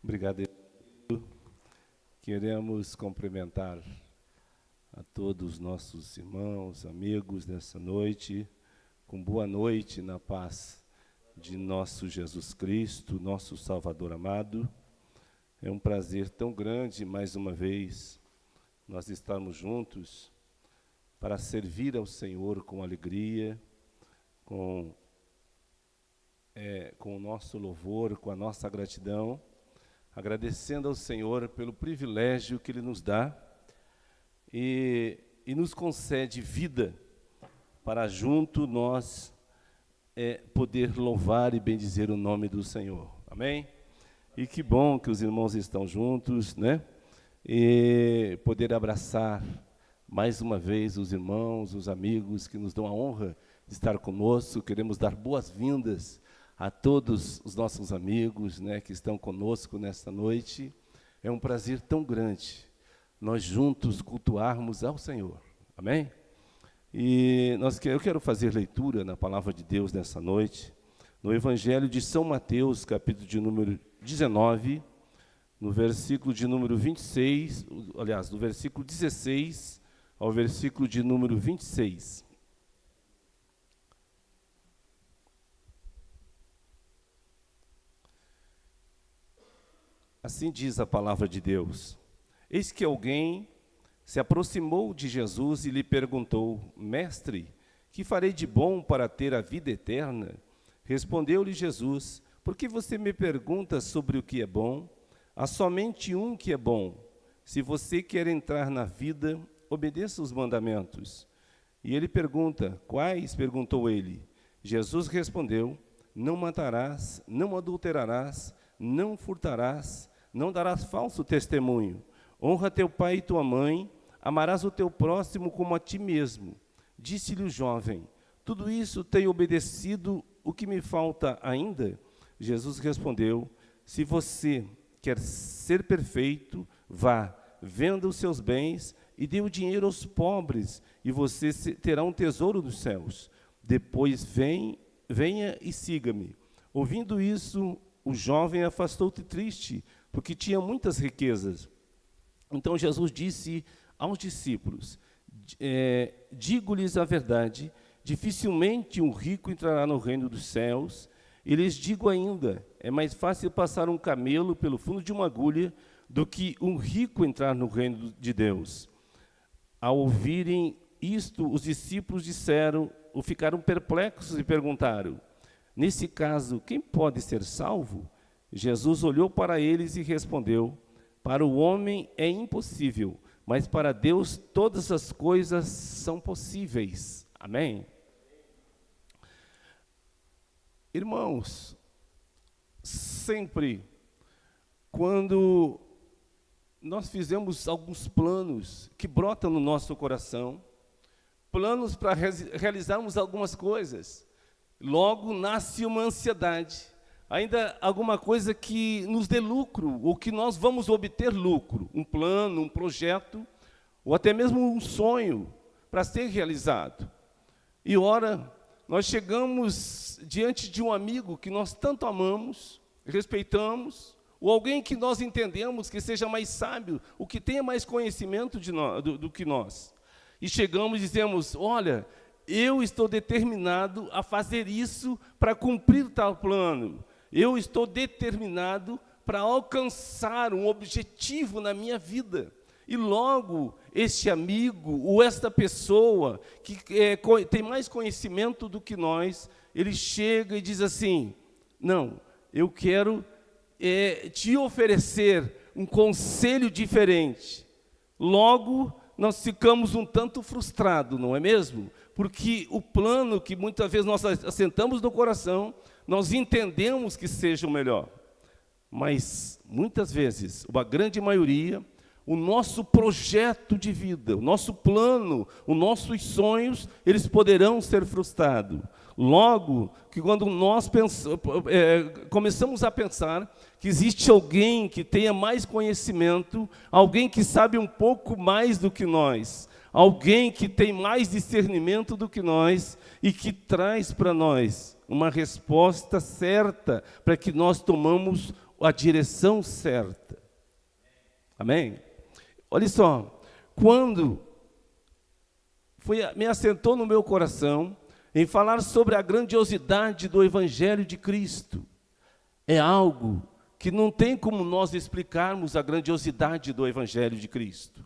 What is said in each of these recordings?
Obrigado. Queremos cumprimentar a todos os nossos irmãos, amigos nessa noite, com boa noite na paz de nosso Jesus Cristo, nosso Salvador amado. É um prazer tão grande, mais uma vez, nós estarmos juntos para servir ao Senhor com alegria, com o nosso louvor, com a nossa gratidão, agradecendo ao Senhor pelo privilégio que Ele nos dá e nos concede vida para junto nós poder louvar e bendizer o nome do Senhor. Amém? E que bom que os irmãos estão juntos, né? E poder abraçar mais uma vez os irmãos, os amigos que nos dão a honra de estar conosco. Queremos dar boas-vindas a todos os nossos amigos, né, que estão conosco nesta noite. É um prazer tão grande nós juntos cultuarmos ao Senhor. Amém? E eu quero fazer leitura na Palavra de Deus nessa noite, no Evangelho de São Mateus, capítulo de número 19, no versículo de número 26, aliás, do versículo 16 ao versículo de número 26. Assim diz a palavra de Deus: eis que alguém se aproximou de Jesus e lhe perguntou: Mestre, que farei de bom para ter a vida eterna? Respondeu-lhe Jesus: por que você me pergunta sobre o que é bom? Há somente um que é bom. Se você quer entrar na vida, obedeça os mandamentos. E ele pergunta: quais? Perguntou ele. Jesus respondeu: não matarás, não adulterarás, não furtarás, não darás falso testemunho. Honra teu pai e tua mãe, amarás o teu próximo como a ti mesmo. Disse-lhe o jovem: tudo isso tenho obedecido, o que me falta ainda? Jesus respondeu: se você quer ser perfeito, vá, venda os seus bens e dê o dinheiro aos pobres, e você terá um tesouro nos céus. Depois venha e siga-me. Ouvindo isso, o jovem afastou-se triste, porque tinha muitas riquezas. Então Jesus disse aos discípulos: digo-lhes a verdade, dificilmente um rico entrará no reino dos céus. E lhes digo ainda, é mais fácil passar um camelo pelo fundo de uma agulha do que um rico entrar no reino de Deus. Ao ouvirem isto, os discípulos ficaram perplexos e perguntaram: nesse caso, quem pode ser salvo? Jesus olhou para eles e respondeu: para o homem é impossível, mas para Deus todas as coisas são possíveis. Amém? Irmãos, sempre quando nós fizemos alguns planos que brotam no nosso coração, planos para realizarmos algumas coisas, logo nasce uma ansiedade, ainda alguma coisa que nos dê lucro, ou que nós vamos obter lucro, um plano, um projeto, ou até mesmo um sonho para ser realizado. E ora, nós chegamos diante de um amigo que nós tanto amamos, respeitamos, ou alguém que nós entendemos que seja mais sábio, ou que tenha mais conhecimento do que nós. E chegamos e dizemos: olha, eu estou determinado a fazer isso para cumprir tal plano. Eu estou determinado para alcançar um objetivo na minha vida. E logo, este amigo, ou esta pessoa, que tem mais conhecimento do que nós, ele chega e diz assim: não, eu quero te oferecer um conselho diferente. Logo, nós ficamos um tanto frustrados, não é mesmo? Porque o plano que muitas vezes nós assentamos no coração, nós entendemos que seja o melhor. Mas, muitas vezes, uma grande maioria, o nosso projeto de vida, o nosso plano, os nossos sonhos, eles poderão ser frustrados. Logo, que quando nós começamos a pensar que existe alguém que tenha mais conhecimento, alguém que sabe um pouco mais do que nós, alguém que tem mais discernimento do que nós e que traz para nós uma resposta certa para que nós tomamos a direção certa. Amém? Olha só, quando me assentou no meu coração em falar sobre a grandiosidade do Evangelho de Cristo, é algo que não tem como nós explicarmos a grandiosidade do Evangelho de Cristo.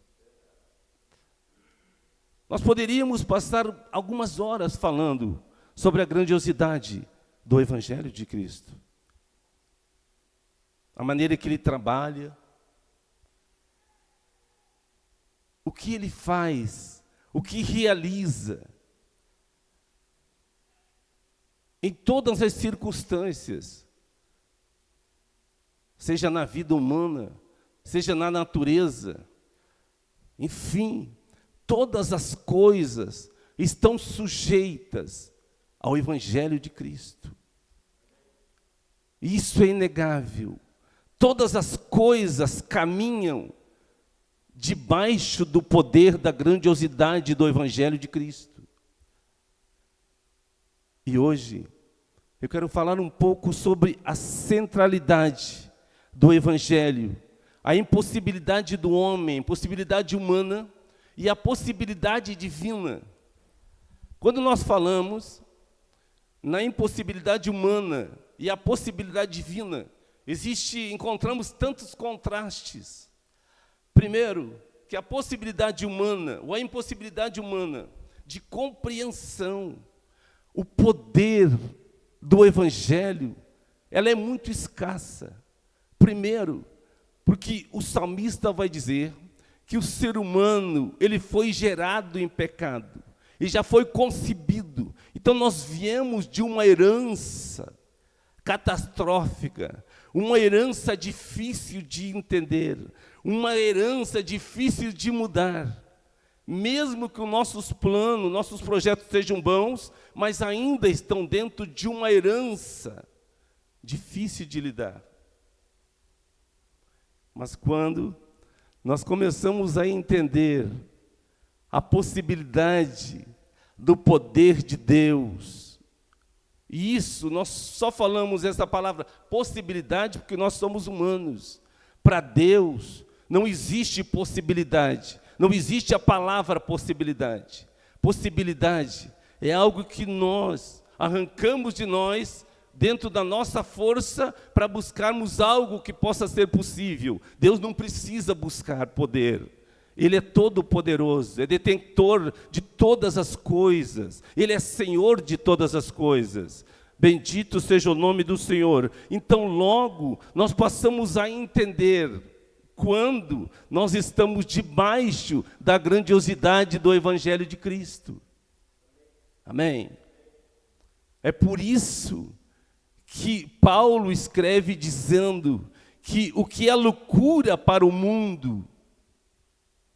Nós poderíamos passar algumas horas falando sobre a grandiosidade do Evangelho de Cristo. A maneira que ele trabalha, o que ele faz, o que realiza, em todas as circunstâncias, seja na vida humana, seja na natureza, enfim, todas as coisas estão sujeitas ao Evangelho de Cristo. Isso é inegável. Todas as coisas caminham debaixo do poder da grandiosidade do Evangelho de Cristo. E hoje, eu quero falar um pouco sobre a centralidade do Evangelho, a impossibilidade do homem, a impossibilidade humana e a possibilidade divina. Quando nós falamos na impossibilidade humana e a possibilidade divina, encontramos tantos contrastes. Primeiro, que a possibilidade humana, ou a impossibilidade humana de compreensão, o poder do Evangelho, ela é muito escassa. Primeiro, porque o salmista vai dizer que o ser humano, ele foi gerado em pecado, e já foi concebido. Então nós viemos de uma herança catastrófica, uma herança difícil de entender, uma herança difícil de mudar. Mesmo que os nossos planos, nossos projetos sejam bons, mas ainda estão dentro de uma herança difícil de lidar. Mas quando nós começamos a entender a possibilidade do poder de Deus, e isso, nós só falamos essa palavra possibilidade porque nós somos humanos. Para Deus não existe possibilidade, não existe a palavra possibilidade. Possibilidade é algo que nós arrancamos de nós, dentro da nossa força, para buscarmos algo que possa ser possível. Deus não precisa buscar poder. Ele é todo poderoso, é detentor de todas as coisas. Ele é Senhor de todas as coisas. Bendito seja o nome do Senhor. Então, logo, nós passamos a entender quando nós estamos debaixo da grandiosidade do Evangelho de Cristo. Amém? É por isso que Paulo escreve dizendo que o que é loucura para o mundo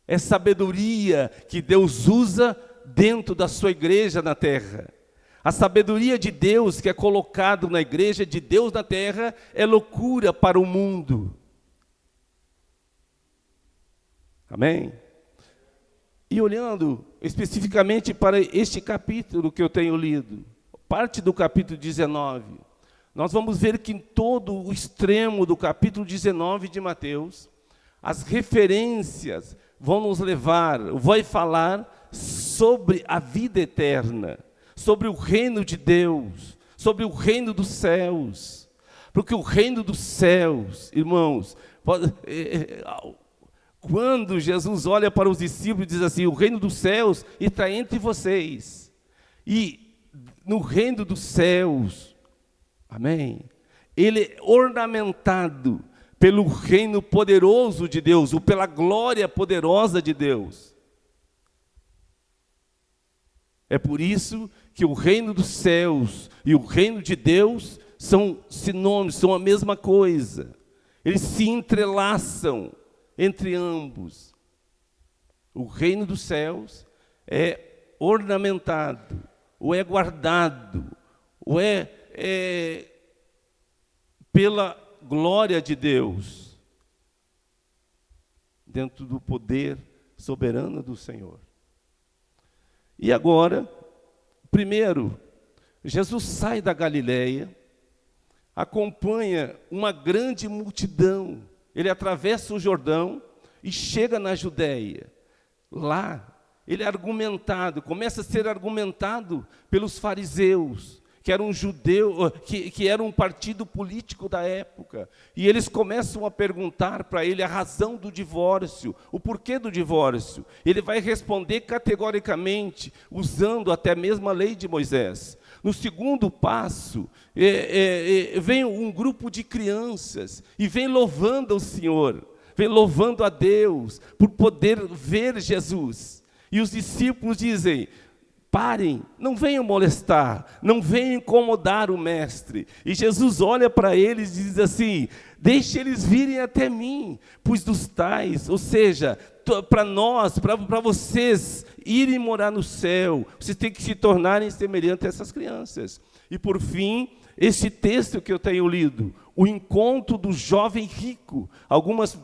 é sabedoria que Deus usa dentro da sua igreja na terra. A sabedoria de Deus que é colocado na igreja de Deus na terra é loucura para o mundo. Amém? E olhando especificamente para este capítulo que eu tenho lido, parte do capítulo 19, nós vamos ver que em todo o extremo do capítulo 19 de Mateus, as referências vão nos levar, vai falar sobre a vida eterna, sobre o reino de Deus, sobre o reino dos céus. Porque o reino dos céus, irmãos, quando Jesus olha para os discípulos e diz assim, o reino dos céus está entre vocês. E no reino dos céus, amém, ele é ornamentado pelo reino poderoso de Deus, ou pela glória poderosa de Deus. É por isso que o reino dos céus e o reino de Deus são sinônimos, são a mesma coisa. Eles se entrelaçam entre ambos. O reino dos céus é ornamentado, ou é guardado, ou é pela glória de Deus, dentro do poder soberano do Senhor. E agora, primeiro, Jesus sai da Galileia, acompanha uma grande multidão. Ele atravessa o Jordão e chega na Judéia. Lá, ele é argumentado, começa a ser argumentado pelos fariseus, que era um judeu, que era um partido político da época. E eles começam a perguntar para ele a razão do divórcio, o porquê do divórcio. Ele vai responder categoricamente, usando até mesmo a lei de Moisés. No segundo passo, vem um grupo de crianças e vem louvando o Senhor, vem louvando a Deus por poder ver Jesus. E os discípulos dizem: parem, não venham molestar, não venham incomodar o mestre. E Jesus olha para eles e diz assim: deixe eles virem até mim, pois dos tais, ou seja, para nós, para vocês irem morar no céu, vocês têm que se tornarem semelhantes a essas crianças. E por fim, esse texto que eu tenho lido, o encontro do jovem rico. Algumas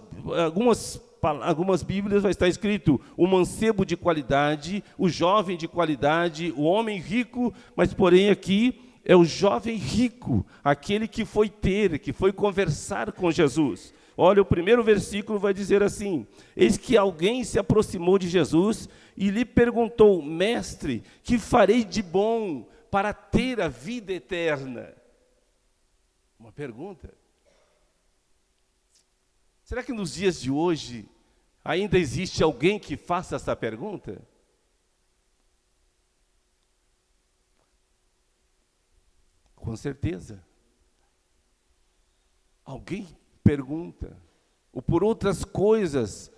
Bíblias vai estar escrito o mancebo de qualidade, o jovem de qualidade, o homem rico, mas porém aqui é o jovem rico, aquele que foi conversar com Jesus. Olha, o primeiro versículo vai dizer assim: eis que alguém se aproximou de Jesus e lhe perguntou: mestre, que farei de bom para ter a vida eterna? Uma pergunta. Será que nos dias de hoje ainda existe alguém que faça essa pergunta? Com certeza. Alguém pergunta, ou por outras coisas,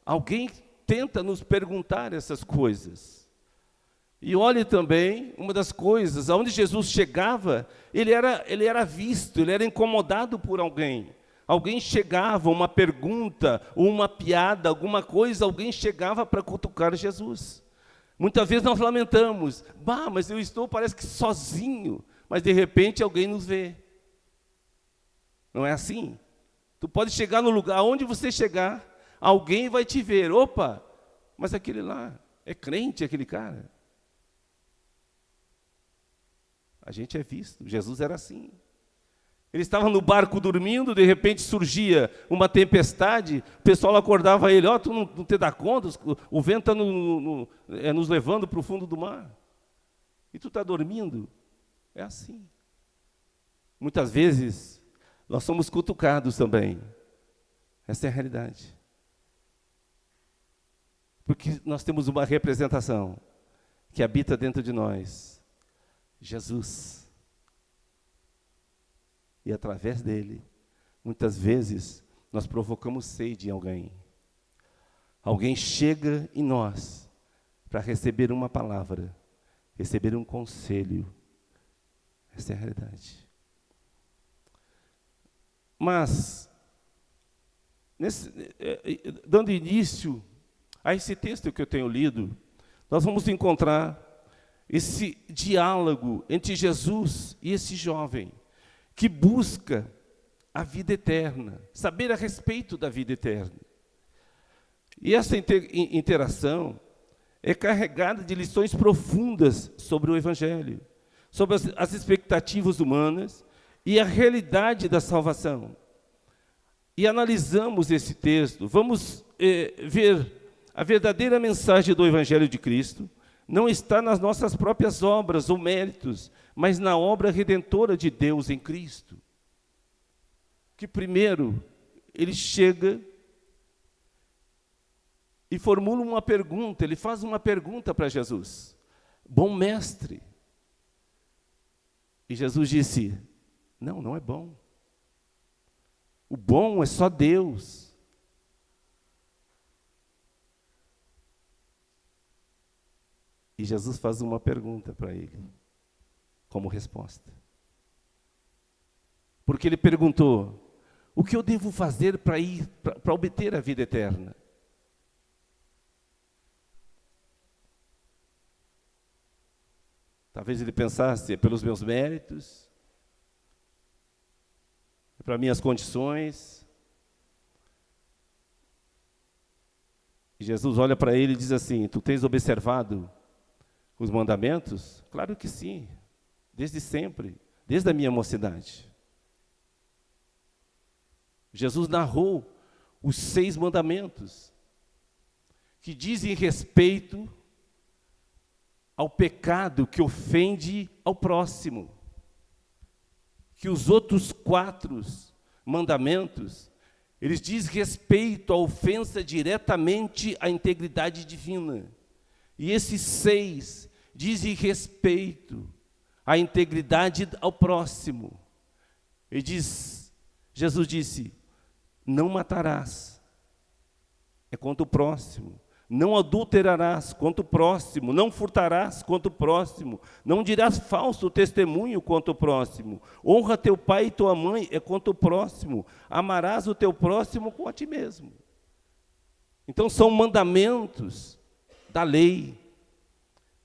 alguém tenta nos perguntar essas coisas. E olhe também, uma das coisas, aonde Jesus chegava, ele era visto, ele era incomodado por alguém. Alguém chegava, uma pergunta, ou uma piada, alguma coisa, alguém chegava para cutucar Jesus. Muitas vezes nós lamentamos: mas eu estou, parece que sozinho, mas de repente alguém nos vê. Não é assim? Tu pode chegar no lugar, aonde você chegar, alguém vai te ver. Opa, mas aquele lá é crente, aquele cara. A gente é visto. Jesus era assim. Ele estava no barco dormindo, de repente surgia uma tempestade, o pessoal acordava ele: tu não te dá conta, o vento está nos levando para o fundo do mar. E tu está dormindo? É assim. Muitas vezes, nós somos cutucados também. Essa é a realidade. Porque nós temos uma representação que habita dentro de nós, Jesus. E através dele, muitas vezes, nós provocamos sede em alguém. Alguém chega em nós para receber uma palavra, receber um conselho. Essa é a realidade. Mas, dando início a esse texto que eu tenho lido, nós vamos encontrar esse diálogo entre Jesus e esse jovem, que busca a vida eterna, saber a respeito da vida eterna. E essa interação é carregada de lições profundas sobre o Evangelho, sobre as expectativas humanas e a realidade da salvação. E analisamos esse texto, vamos ver a verdadeira mensagem do Evangelho de Cristo. Não está nas nossas próprias obras ou méritos, mas na obra redentora de Deus em Cristo. Que primeiro, ele chega e formula uma pergunta, ele faz uma pergunta para Jesus: bom mestre. E Jesus disse: não é bom. O bom é só Deus. E Jesus faz uma pergunta para ele, como resposta. Porque ele perguntou: o que eu devo fazer para obter a vida eterna? Talvez ele pensasse: é pelos meus méritos, é para minhas condições. E Jesus olha para ele e diz assim: tu tens observado os mandamentos? Claro que sim, desde sempre, desde a minha mocidade. Jesus narrou os 6 mandamentos, que dizem respeito ao pecado que ofende ao próximo. Que os outros 4 mandamentos, eles dizem respeito à ofensa diretamente à integridade divina. E esses 6 dizem respeito à integridade ao próximo. Jesus disse, não matarás, é contra o próximo. Não adulterarás, contra o próximo. Não furtarás, contra o próximo. Não dirás falso testemunho, contra o próximo. Honra teu pai e tua mãe, é contra o próximo. Amarás o teu próximo como a ti mesmo. Então são mandamentos da lei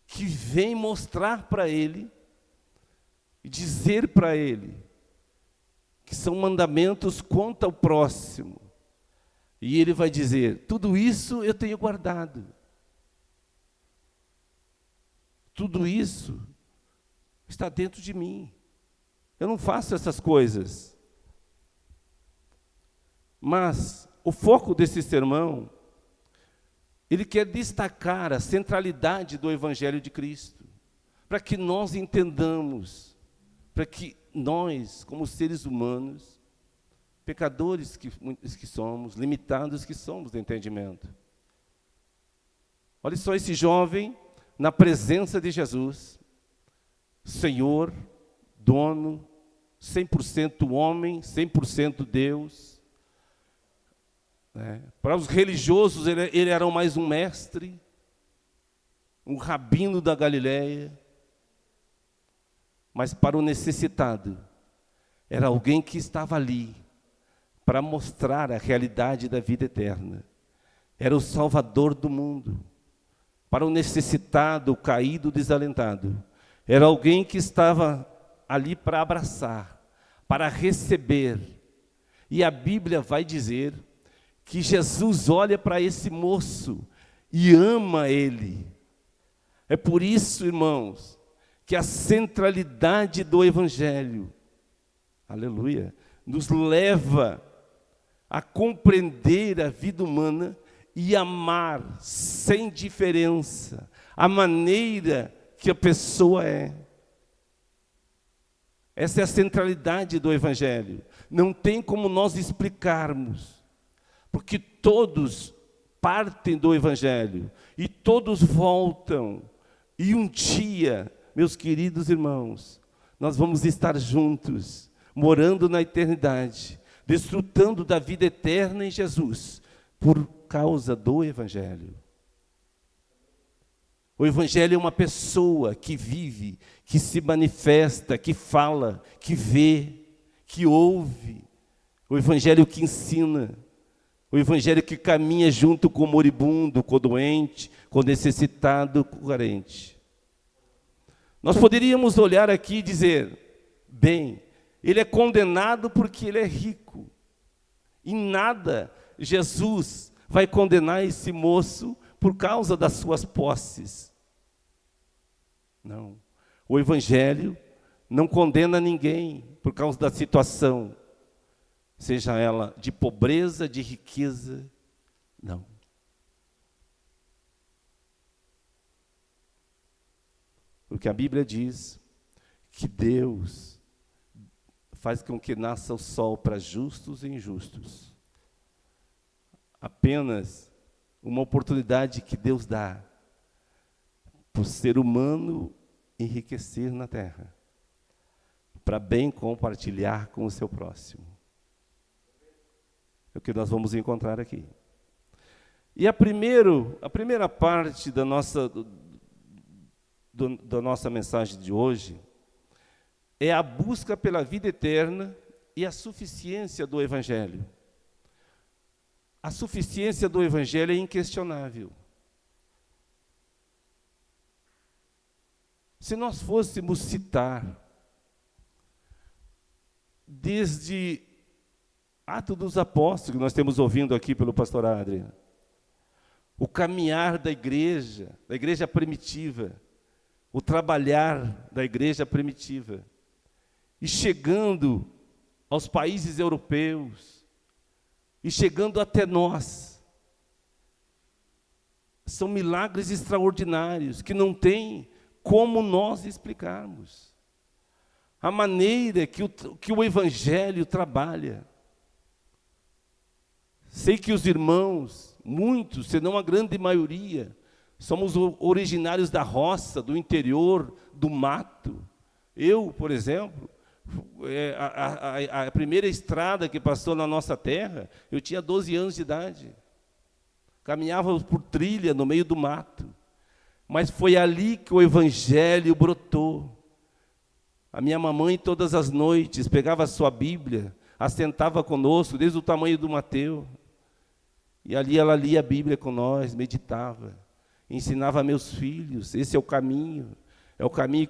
que vêm mostrar para ele e dizer para ele que são mandamentos contra o próximo. E ele vai dizer, tudo isso eu tenho guardado. Tudo isso está dentro de mim. Eu não faço essas coisas. Mas o foco desse sermão, ele quer destacar a centralidade do Evangelho de Cristo, para que nós entendamos, para que nós, como seres humanos, pecadores que somos, limitados que somos do entendimento. Olha só esse jovem na presença de Jesus, Senhor, dono, 100% homem, 100% Deus. Para os religiosos, ele era mais um mestre, um rabino da Galileia, mas para o necessitado, era alguém que estava ali, para mostrar a realidade da vida eterna. Era o Salvador do mundo. Para o necessitado, o caído, o desalentado. Era alguém que estava ali para abraçar, para receber. E a Bíblia vai dizer que Jesus olha para esse moço e ama ele. É por isso, irmãos, que a centralidade do Evangelho, aleluia, nos leva a compreender a vida humana e amar sem diferença a maneira que a pessoa é. Essa é a centralidade do Evangelho. Não tem como nós explicarmos, porque todos partem do Evangelho e todos voltam. E um dia, meus queridos irmãos, nós vamos estar juntos, morando na eternidade, desfrutando da vida eterna em Jesus, por causa do Evangelho. O Evangelho é uma pessoa que vive, que se manifesta, que fala, que vê, que ouve. O Evangelho que ensina. O Evangelho que caminha junto com o moribundo, com o doente, com o necessitado, com o carente. Nós poderíamos olhar aqui e dizer, bem, ele é condenado porque ele é rico. Em nada Jesus vai condenar esse moço por causa das suas posses. Não. O Evangelho não condena ninguém por causa da situação, seja ela de pobreza, de riqueza. Não. Porque a Bíblia diz que Deus faz com que nasça o sol para justos e injustos. Apenas uma oportunidade que Deus dá para o ser humano enriquecer na terra, para bem compartilhar com o seu próximo. É o que nós vamos encontrar aqui. E a primeira parte da nossa mensagem de hoje é a busca pela vida eterna e a suficiência do Evangelho. A suficiência do Evangelho é inquestionável. Se nós fôssemos citar, desde Atos dos Apóstolos, que nós temos ouvindo aqui pelo pastor Adriano, o caminhar da igreja primitiva, o trabalhar da igreja primitiva, e chegando aos países europeus, e chegando até nós. São milagres extraordinários que não tem como nós explicarmos. A maneira que o Evangelho trabalha. Sei que os irmãos, muitos, se não a grande maioria, somos originários da roça, do interior, do mato. Eu, por exemplo, a primeira estrada que passou na nossa terra, eu tinha 12 anos de idade. Caminhava por trilha no meio do mato. Mas foi ali que o Evangelho brotou. A minha mamãe, todas as noites, pegava a sua Bíblia, assentava conosco, desde o tamanho do Mateus. E ali ela lia a Bíblia com nós, meditava. Ensinava a meus filhos, esse é o caminho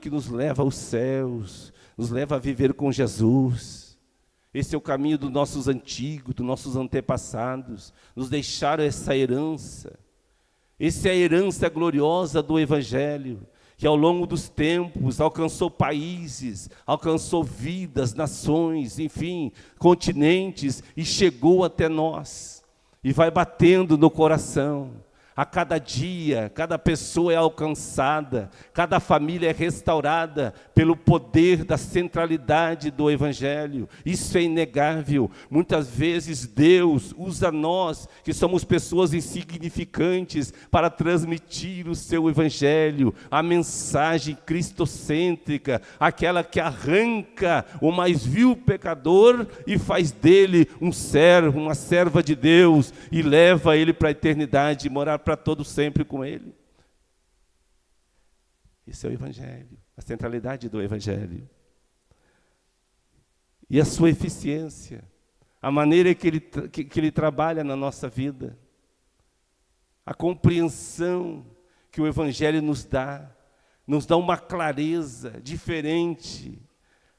que nos leva aos céus, nos leva a viver com Jesus. Esse é o caminho dos nossos antigos, dos nossos antepassados, nos deixaram essa herança. Essa é a herança gloriosa do Evangelho, que ao longo dos tempos alcançou países, alcançou vidas, nações, enfim, continentes, e chegou até nós, e vai batendo no coração. A cada dia, cada pessoa é alcançada, cada família é restaurada pelo poder da centralidade do Evangelho. Isso é inegável. Muitas vezes Deus usa nós, que somos pessoas insignificantes, para transmitir o seu Evangelho, a mensagem cristocêntrica, aquela que arranca o mais vil pecador e faz dele um servo, uma serva de Deus, e leva ele para a eternidade, morar para todo sempre com Ele. Esse é o Evangelho, a centralidade do Evangelho. E a sua eficiência, a maneira que ele trabalha na nossa vida, a compreensão que o Evangelho nos dá uma clareza diferente.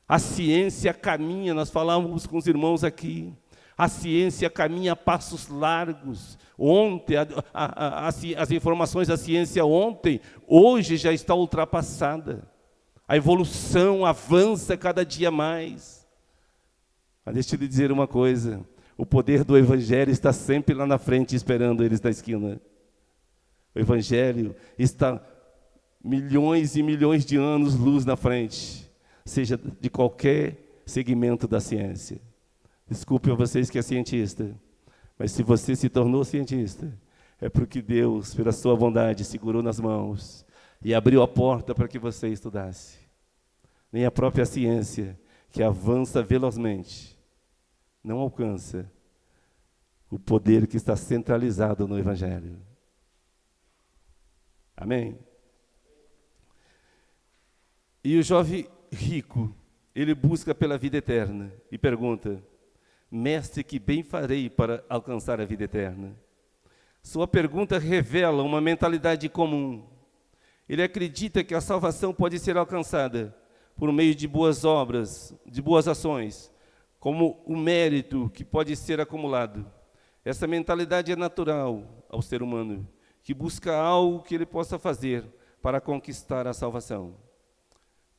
A ciência caminha, nós falávamos com os irmãos aqui, a ciência caminha a passos largos. Ontem, as informações da ciência hoje já está ultrapassada. A evolução avança cada dia mais. Mas deixa eu lhe dizer uma coisa, o poder do Evangelho está sempre lá na frente, esperando eles na esquina. O Evangelho está milhões e milhões de anos-luz na frente, seja de qualquer segmento da ciência. Desculpe a vocês que é cientista, mas se você se tornou cientista, é porque Deus, pela sua bondade, segurou nas mãos e abriu a porta para que você estudasse. Nem a própria ciência, que avança velozmente, não alcança o poder que está centralizado no Evangelho. Amém? E o jovem rico, ele busca pela vida eterna e pergunta: Mestre, que bem farei para alcançar a vida eterna? Sua pergunta revela uma mentalidade comum. Ele acredita que a salvação pode ser alcançada por meio de boas obras, de boas ações, como o mérito que pode ser acumulado. Essa mentalidade é natural ao ser humano, que busca algo que ele possa fazer para conquistar a salvação.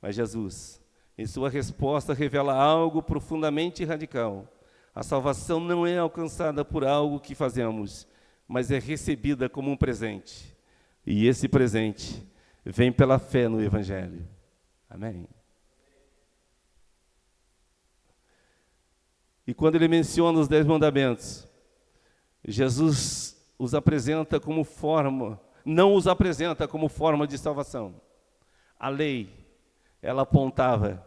Mas Jesus, em sua resposta, revela algo profundamente radical. A salvação não é alcançada por algo que fazemos, mas é recebida como um presente. E esse presente vem pela fé no Evangelho. Amém? E quando ele menciona os 10 mandamentos, Jesus os apresenta como forma, não os apresenta como forma de salvação. A lei, ela apontava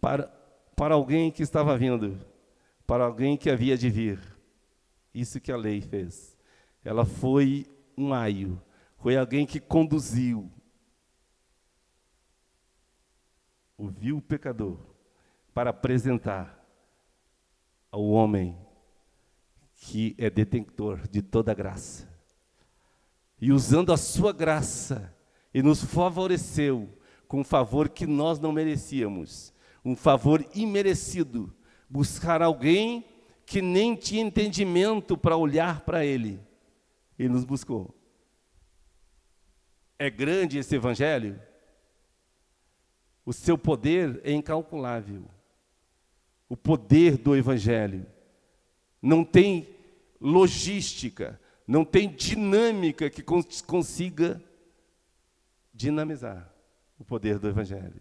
para alguém que estava vindo, para alguém que havia de vir. Isso que a lei fez. Ela foi um aio, foi alguém que conduziu o vil pecador para apresentar ao homem que é detentor de toda a graça. E usando a sua graça, ele nos favoreceu com um favor que nós não merecíamos, um favor imerecido, buscar alguém que nem tinha entendimento para olhar para ele. Ele nos buscou. É grande esse Evangelho? O seu poder é incalculável. O poder do Evangelho não tem logística, não tem dinâmica que consiga dinamizar o poder do Evangelho.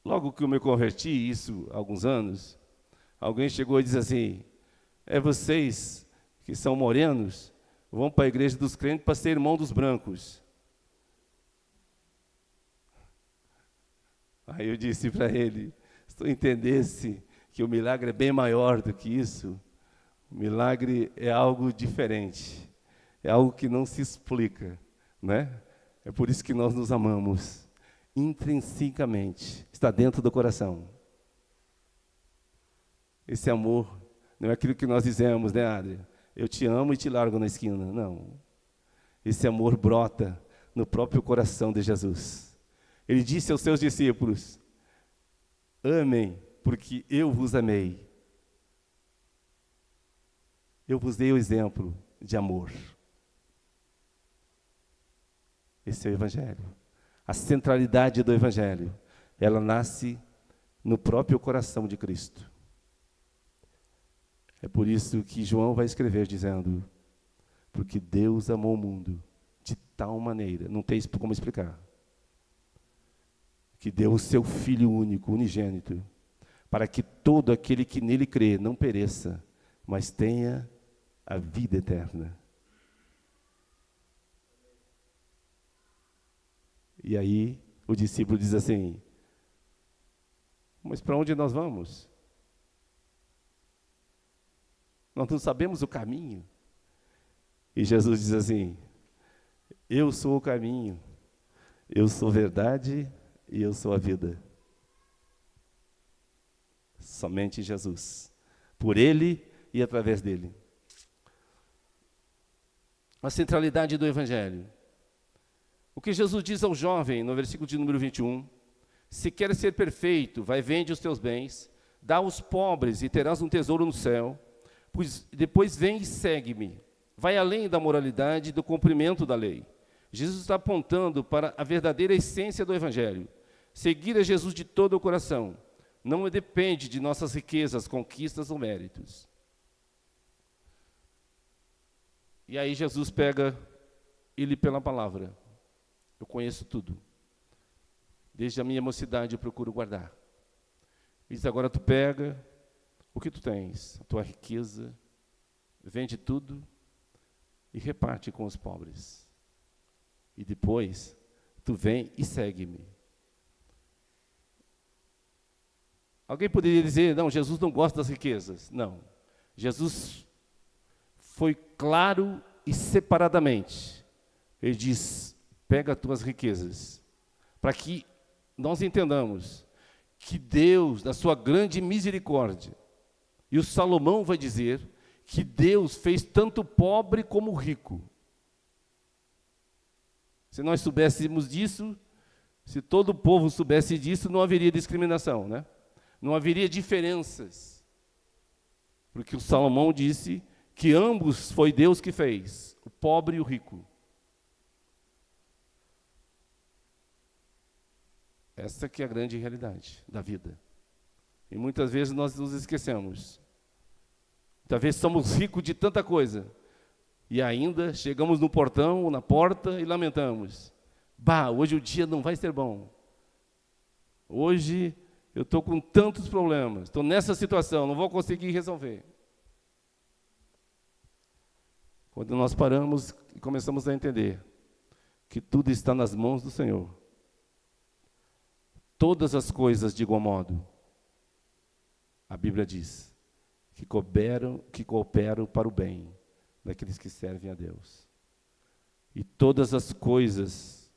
Logo que eu me converti, isso há alguns anos, alguém chegou e disse assim: vocês que são morenos, vão para a igreja dos crentes para ser irmão dos brancos. Aí eu disse para ele: se tu entendesse que o milagre é bem maior do que isso, o milagre é algo diferente, é algo que não se explica, né? É por isso que nós nos amamos, intrinsecamente, está dentro do coração. Esse amor não é aquilo que nós dizemos, né, Adria? Eu te amo e te largo na esquina. Não. Esse amor brota no próprio coração de Jesus. Ele disse aos seus discípulos: amem, porque eu vos amei. Eu vos dei o exemplo de amor. Esse é o Evangelho. A centralidade do Evangelho, ela nasce no próprio coração de Cristo. É por isso que João vai escrever dizendo: porque Deus amou o mundo de tal maneira, não tem como explicar, que deu o seu Filho único, unigênito, para que todo aquele que nele crê não pereça, mas tenha a vida eterna. E aí o discípulo diz assim: mas para onde nós vamos? Nós não sabemos o caminho. E Jesus diz assim: eu sou o caminho, eu sou a verdade e eu sou a vida. Somente Jesus, por Ele e através dele. A centralidade do Evangelho. O que Jesus diz ao jovem, no versículo de número 21, se queres ser perfeito, vai, vende os teus bens, dá aos pobres e terás um tesouro no céu, pois depois vem e segue-me. Vai além da moralidade e do cumprimento da lei. Jesus está apontando para a verdadeira essência do Evangelho. Seguir a Jesus de todo o coração não depende de nossas riquezas, conquistas ou méritos. E aí Jesus pega ele pela palavra. Eu conheço tudo. Desde a minha mocidade eu procuro guardar. Ele diz: agora tu pega o que tu tens, a tua riqueza, vende tudo e reparte com os pobres. E depois tu vem e segue-me. Alguém poderia dizer: não, Jesus não gosta das riquezas. Não. Jesus foi claro e separadamente. Ele diz: pega as tuas riquezas, para que nós entendamos que Deus, na sua grande misericórdia, e o Salomão vai dizer que Deus fez tanto o pobre como o rico. Se nós soubéssemos disso, se todo o povo soubesse disso, não haveria discriminação, né? Não haveria diferenças. Porque o Salomão disse que ambos foi Deus que fez, o pobre e o rico. Essa que é a grande realidade da vida. E muitas vezes nós nos esquecemos. Talvez somos ricos de tanta coisa, e ainda chegamos no portão, na porta, e lamentamos: bah, hoje o dia não vai ser bom. Hoje eu estou com tantos problemas, estou nessa situação, não vou conseguir resolver. Quando nós paramos e começamos a entender que tudo está nas mãos do Senhor, todas as coisas de igual modo, a Bíblia diz, que cooperam para o bem daqueles que servem a Deus. E todas as coisas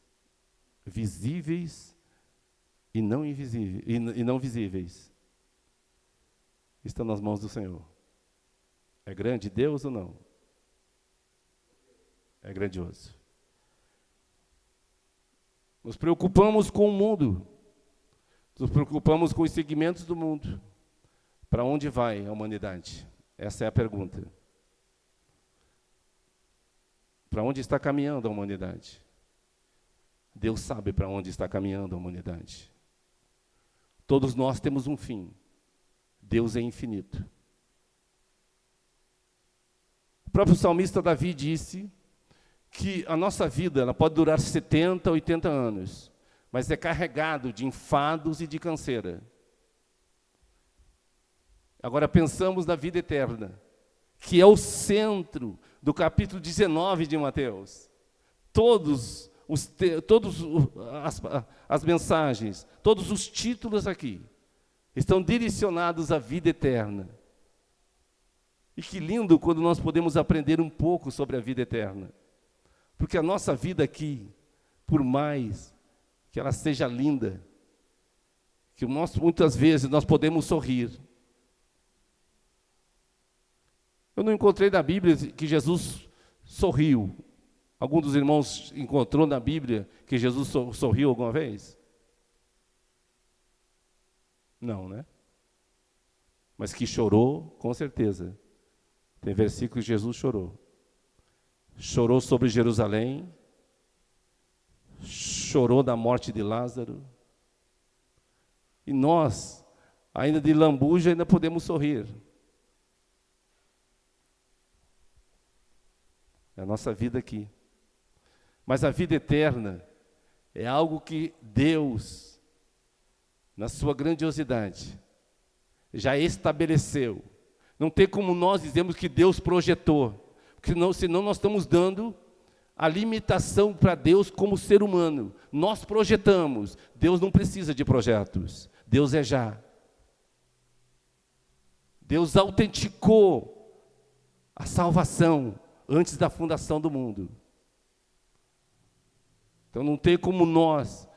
visíveis e não invisíveis, e não visíveis, estão nas mãos do Senhor. É grande Deus ou não? É grandioso. Nos preocupamos com o mundo, nos preocupamos com os segmentos do mundo. Para onde vai a humanidade? Essa é a pergunta. Para onde está caminhando a humanidade? Deus sabe para onde está caminhando a humanidade. Todos nós temos um fim. Deus é infinito. O próprio salmista Davi disse que a nossa vida ela pode durar 70, 80 anos, mas é carregado de enfados e de canseira. Agora pensamos na vida eterna, que é o centro do capítulo 19 de Mateus. Todas as mensagens, todos os títulos aqui, estão direcionados à vida eterna. E que lindo quando nós podemos aprender um pouco sobre a vida eterna. Porque a nossa vida aqui, por mais que ela seja linda, que muitas vezes nós podemos sorrir. Eu não encontrei na Bíblia que Jesus sorriu. Algum dos irmãos encontrou na Bíblia que Jesus sorriu alguma vez? Não, né? Mas que chorou, com certeza. Tem versículo que Jesus chorou. Chorou sobre Jerusalém, chorou da morte de Lázaro. E nós, ainda de lambuja, ainda podemos sorrir. É a nossa vida aqui. Mas a vida eterna é algo que Deus, na sua grandiosidade, já estabeleceu. Não tem como nós dizermos que Deus projetou, porque senão nós estamos dando a limitação para Deus como ser humano. Nós projetamos, Deus não precisa de projetos, Deus é já. Deus autenticou a salvação antes da fundação do mundo. Então não tem como nós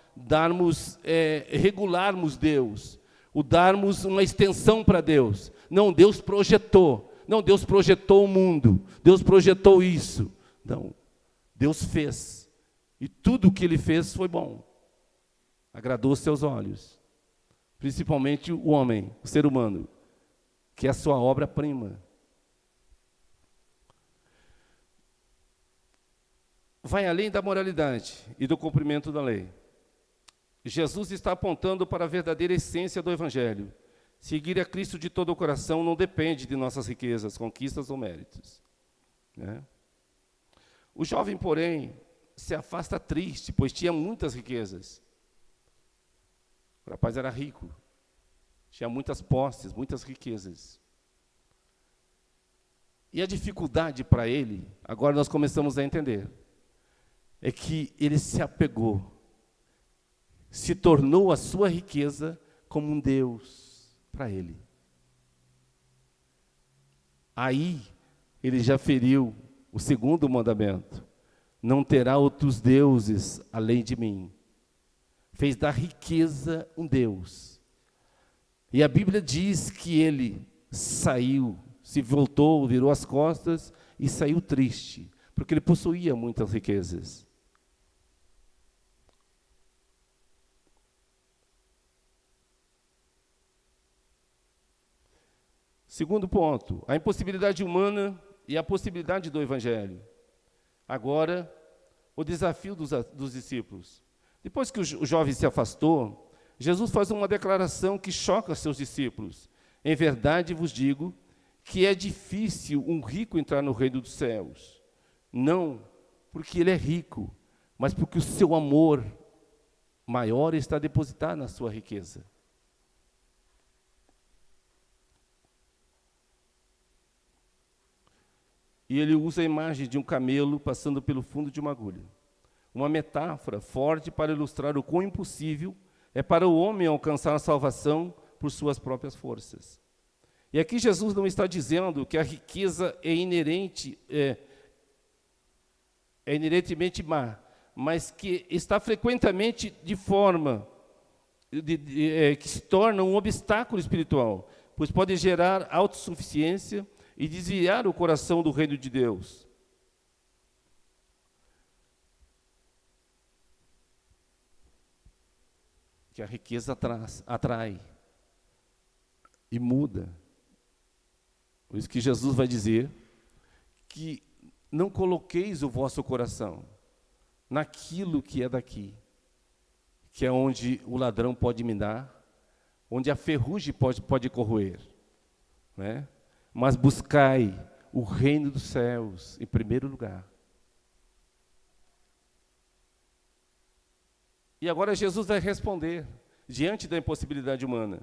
regularmos Deus, ou darmos uma extensão para Deus. Não, Deus projetou. Não, Deus projetou o mundo. Deus projetou isso. Não, Deus fez. E tudo o que Ele fez foi bom. Agradou os seus olhos. Principalmente o homem, o ser humano, que é a sua obra-prima. Vai além da moralidade e do cumprimento da lei. Jesus está apontando para a verdadeira essência do Evangelho. Seguir a Cristo de todo o coração não depende de nossas riquezas, conquistas ou méritos, né? O jovem, porém, se afasta triste, pois tinha muitas riquezas. O rapaz era rico, tinha muitas posses, muitas riquezas. E a dificuldade para ele, agora nós começamos a entender, é que ele se apegou, se tornou a sua riqueza como um Deus para ele. Aí, ele já feriu o segundo mandamento. Não terá outros deuses além de mim. Fez da riqueza um Deus. E a Bíblia diz que ele saiu, se voltou, virou as costas e saiu triste, porque ele possuía muitas riquezas. Segundo ponto, a impossibilidade humana e a possibilidade do Evangelho. Agora, o desafio dos discípulos. Depois que o jovem se afastou, Jesus faz uma declaração que choca seus discípulos. Em verdade vos digo que é difícil um rico entrar no reino dos céus. Não porque ele é rico, mas porque o seu amor maior está depositado na sua riqueza. E ele usa a imagem de um camelo passando pelo fundo de uma agulha. Uma metáfora forte para ilustrar o quão impossível é para o homem alcançar a salvação por suas próprias forças. E aqui Jesus não está dizendo que a riqueza é inerentemente má, mas que está frequentemente de forma que se torna um obstáculo espiritual, pois pode gerar autossuficiência e desviar o coração do reino de Deus. Que a riqueza atrai e muda. Por isso que Jesus vai dizer que não coloqueis o vosso coração naquilo que é daqui, que é onde o ladrão pode minar, onde a ferrugem pode corroer, né? Mas buscai o reino dos céus em primeiro lugar. E agora Jesus vai responder, diante da impossibilidade humana.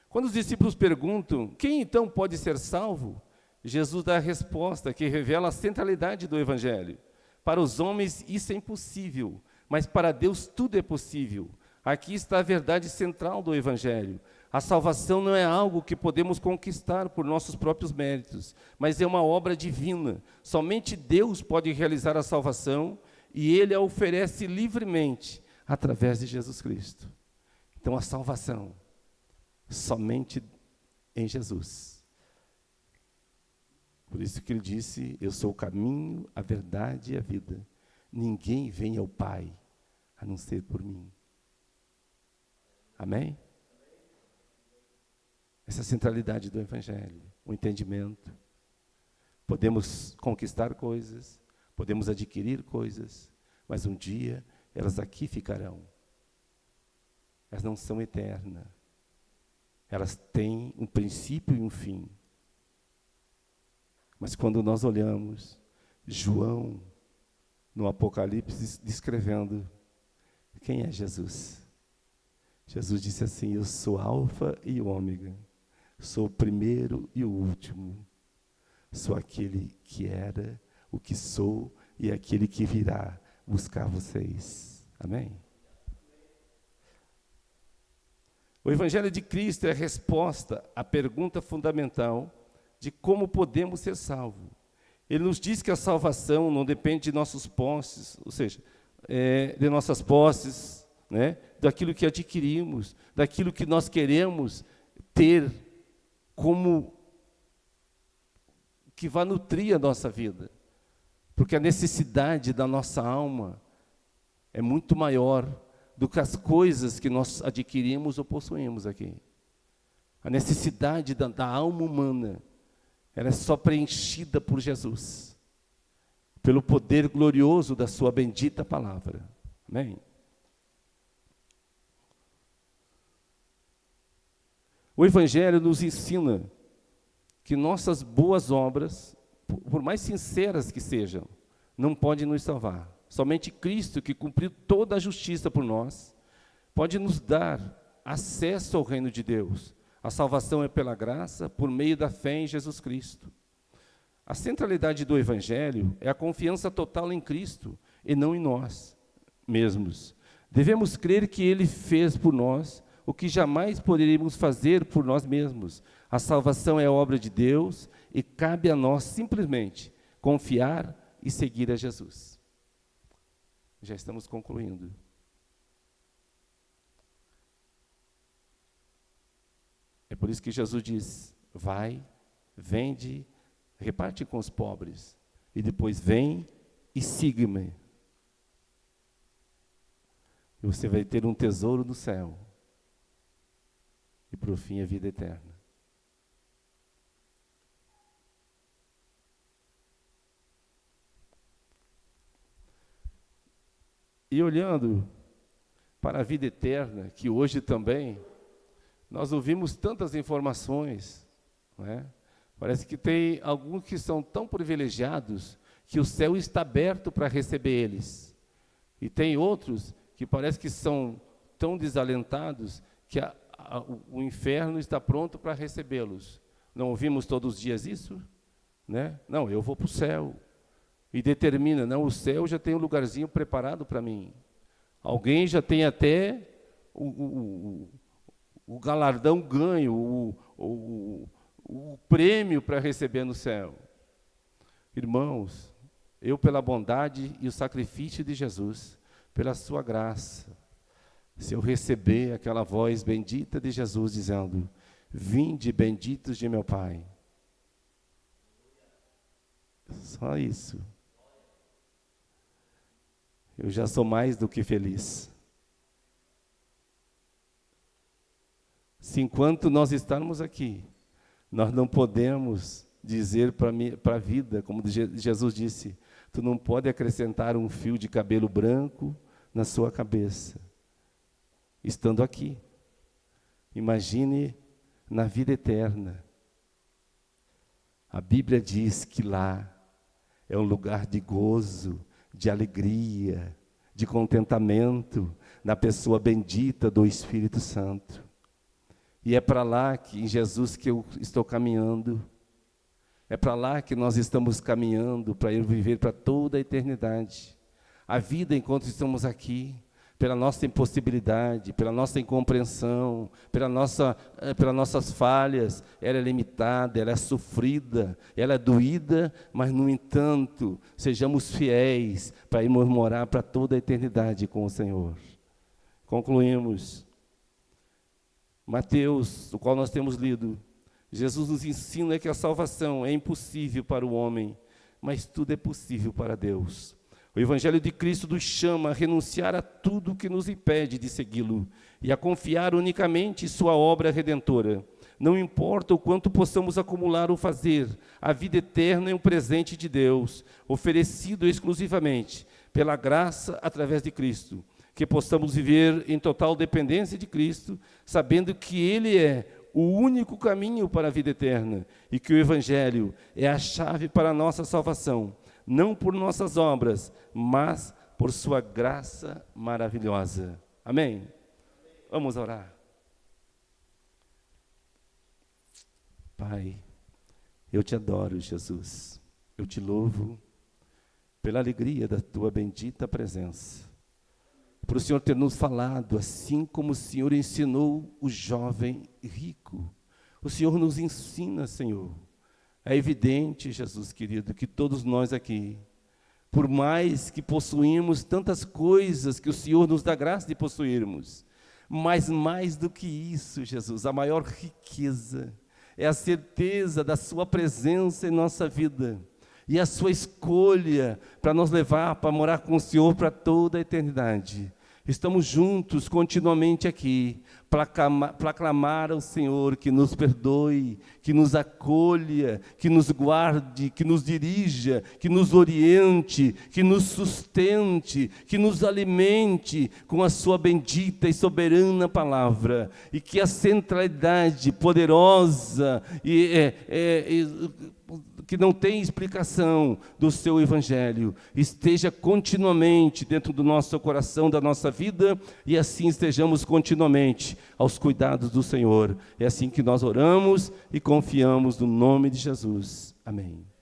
Quando os discípulos perguntam, quem então pode ser salvo? Jesus dá a resposta que revela a centralidade do Evangelho. Para os homens isso é impossível, mas para Deus tudo é possível. Aqui está a verdade central do Evangelho. A salvação não é algo que podemos conquistar por nossos próprios méritos, mas é uma obra divina. Somente Deus pode realizar a salvação e Ele a oferece livremente através de Jesus Cristo. Então a salvação, somente em Jesus. Por isso que Ele disse, eu sou o caminho, a verdade e a vida. Ninguém vem ao Pai, a não ser por mim. Amém? Essa é a centralidade do Evangelho, o entendimento. Podemos conquistar coisas, podemos adquirir coisas, mas um dia elas aqui ficarão. Elas não são eternas. Elas têm um princípio e um fim. Mas quando nós olhamos João, no Apocalipse, descrevendo quem é Jesus. Jesus disse assim, eu sou Alfa e Ômega, sou o primeiro e o último, sou aquele que era, o que sou e aquele que virá buscar vocês. Amém? O Evangelho de Cristo é a resposta à pergunta fundamental de como podemos ser salvos. Ele nos diz que a salvação não depende de nossos posses, ou seja, de nossas posses, né? Daquilo que adquirimos, daquilo que nós queremos ter como que vai nutrir a nossa vida. Porque a necessidade da nossa alma é muito maior do que as coisas que nós adquirimos ou possuímos aqui. A necessidade da alma humana, ela é só preenchida por Jesus, pelo poder glorioso da sua bendita palavra. Amém? O Evangelho nos ensina que nossas boas obras, por mais sinceras que sejam, não podem nos salvar. Somente Cristo, que cumpriu toda a justiça por nós, pode nos dar acesso ao reino de Deus. A salvação é pela graça, por meio da fé em Jesus Cristo. A centralidade do Evangelho é a confiança total em Cristo e não em nós mesmos. Devemos crer que Ele fez por nós o que jamais poderíamos fazer por nós mesmos. A salvação é a obra de Deus e cabe a nós simplesmente confiar e seguir a Jesus. Já estamos concluindo. É por isso que Jesus diz, vai, vende, reparte com os pobres, e depois vem e siga-me. E você vai ter um tesouro no céu. E por fim a vida eterna. E olhando para a vida eterna, que hoje também, nós ouvimos tantas informações, não é? Parece que tem alguns que são tão privilegiados que o céu está aberto para receber eles. E tem outros que parece que são tão desalentados que o inferno está pronto para recebê-los. Não ouvimos todos os dias isso? Né? Não, eu vou para o céu. E determina, não, o céu já tem um lugarzinho preparado para mim. Alguém já tem até o galardão ganho, o prêmio para receber no céu. Irmãos, eu pela bondade e o sacrifício de Jesus, pela sua graça, se eu receber aquela voz bendita de Jesus dizendo, vinde benditos de meu Pai. Só isso. Eu já sou mais do que feliz. Se enquanto nós estarmos aqui, nós não podemos dizer para a vida, como Jesus disse, tu não pode acrescentar um fio de cabelo branco na sua cabeça, estando aqui. Imagine na vida eterna. A Bíblia diz que lá é um lugar de gozo, de alegria, de contentamento, na pessoa bendita do Espírito Santo. E é para lá que, em Jesus, que eu estou caminhando. É para lá que nós estamos caminhando, para ir viver para toda a eternidade. A vida, enquanto estamos aqui, pela nossa impossibilidade, pela nossa incompreensão, pelas nossas falhas, ela é limitada, ela é sofrida, ela é doída, mas, no entanto, sejamos fiéis para irmos morar para toda a eternidade com o Senhor. Concluímos. Mateus, o qual nós temos lido, Jesus nos ensina que a salvação é impossível para o homem, mas tudo é possível para Deus. O Evangelho de Cristo nos chama a renunciar a tudo que nos impede de segui-lo e a confiar unicamente em sua obra redentora. Não importa o quanto possamos acumular ou fazer, a vida eterna é um presente de Deus, oferecido exclusivamente pela graça através de Cristo. Que possamos viver em total dependência de Cristo, sabendo que Ele é o único caminho para a vida eterna e que o Evangelho é a chave para a nossa salvação, não por nossas obras, mas por sua graça maravilhosa. Amém? Vamos orar. Pai, eu te adoro, Jesus. Eu te louvo pela alegria da tua bendita presença. Por o Senhor ter nos falado, assim como o Senhor ensinou o jovem rico. O Senhor nos ensina, Senhor. É evidente, Jesus querido, que todos nós aqui, por mais que possuímos tantas coisas que o Senhor nos dá graça de possuirmos, mas mais do que isso, Jesus, a maior riqueza é a certeza da sua presença em nossa vida e a sua escolha para nos levar, para morar com o Senhor para toda a eternidade. Estamos juntos continuamente aqui para clamar ao Senhor que nos perdoe, que nos acolha, que nos guarde, que nos dirija, que nos oriente, que nos sustente, que nos alimente com a sua bendita e soberana palavra, e que a centralidade poderosa que não tem explicação do seu Evangelho, esteja continuamente dentro do nosso coração, da nossa vida, e assim estejamos continuamente aos cuidados do Senhor. É assim que nós oramos e confiamos no nome de Jesus. Amém.